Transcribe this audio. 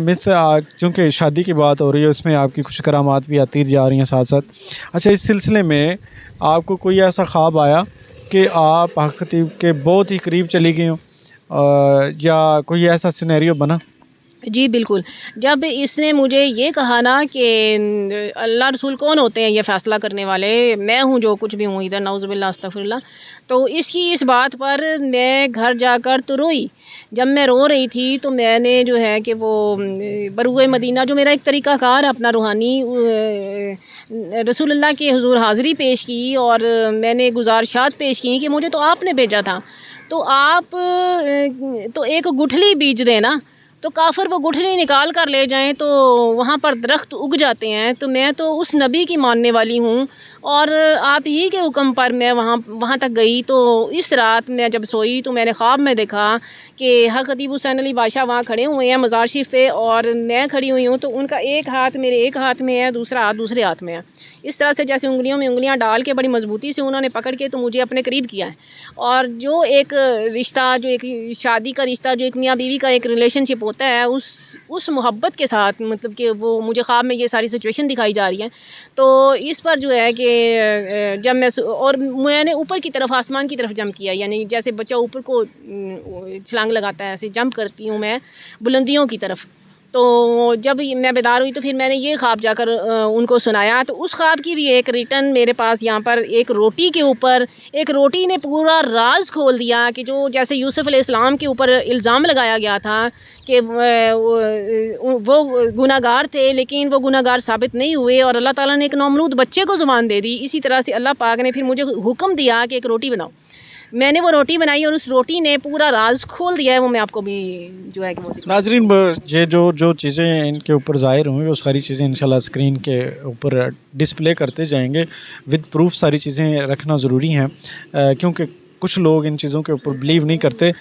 Miss चूँकि शादी की बात हो रही है, उसमें आपकी कुछ करामात भी आती जा रही हैं साथ साथ। अच्छा, इस सिलसिले में आपको कोई ऐसा ख्वाब आया कि आप हक़ खतीब के बहुत ही करीब चली गई हों, या कोई ऐसा सिनेरियो बना? जी बिल्कुल। जब इसने मुझे ये कहा ना कि अल्लाह रसूल कौन होते हैं ये फ़ैसला करने वाले, मैं हूँ जो कुछ भी हूँ इधर, नाउज़ुबिल्लाह अस्तग़फिरुल्लाह। तो इसकी इस बात पर मैं घर जाकर तो रोई। जब मैं रो रही थी तो मैंने जो है कि वो बरूए मदीना जो मेरा एक तरीक़ाकार अपना रूहानी रसूलुल्लाह के हुज़ूर हाज़िरी पेश की और मैंने गुज़ारिशात पेश की कि मुझे तो आपने भेजा था, तो आप तो एक गुठली बीज देना, तो काफ़िर वो गुठली निकाल कर ले जाएं तो वहाँ पर दरख्त उग जाते हैं। तो मैं तो उस नबी की मानने वाली हूँ और आप ही के हुक्म पर मैं वहाँ तक गई। तो इस रात मैं जब सोई तो मैंने ख्वाब में देखा कि हज़रत खतीब हुसैन अली बादशाह वहाँ खड़े हुए हैं मज़ार शरीफ पे और मैं खड़ी हुई हूँ। तो उनका एक हाथ मेरे एक हाथ में है, दूसरा हाथ दूसरे हाथ में है। इस तरह से जैसे उंगलियों में उंगलियां डाल के बड़ी मजबूती से उन्होंने पकड़ के तो मुझे अपने करीब किया है। और जो एक रिश्ता, जो एक शादी का रिश्ता, जो एक मियाँ बीवी का एक रिलेशनशिप होता है, उस मोहब्बत के साथ, मतलब कि वो मुझे ख्वाब में ये सारी सिचुएशन दिखाई जा रही है। तो इस पर जो है कि जब मैं और मैंने ऊपर की तरफ, आसमान की तरफ जंप किया, यानी जैसे बच्चा ऊपर को छलांग लगाता है ऐसे जंप करती हूँ मैं बुलंदियों की तरफ। तो जब मैं बेदार हुई तो फिर मैंने ये ख्वाब जाकर उनको सुनाया। तो उस ख्वाब की भी एक रिटर्न मेरे पास यहाँ पर एक रोटी के ऊपर, एक रोटी ने पूरा राज खोल दिया कि जो जैसे यूसुफ अलैहिस्सलाम के ऊपर इल्ज़ाम लगाया गया था कि वो गुनाहगार थे, लेकिन वो गुनाहगार साबित नहीं हुए और अल्लाह ताला ने एक नौमलूद बच्चे को ज़ुबान दे दी। इसी तरह से अल्लाह पाक ने फिर मुझे हुक्म दिया कि एक रोटी बनाओ। मैंने वो रोटी बनाई और उस रोटी ने पूरा राज खोल दिया है। वो मैं आपको भी जो है कि वो नाज़रीन, ये जो चीज़ें इनके ऊपर ज़ाहिर हुई, वो सारी चीज़ें इंशाल्लाह स्क्रीन के ऊपर डिस्प्ले करते जाएंगे विद प्रूफ। सारी चीज़ें रखना ज़रूरी हैं, क्योंकि कुछ लोग इन चीज़ों के ऊपर बिलीव नहीं करते।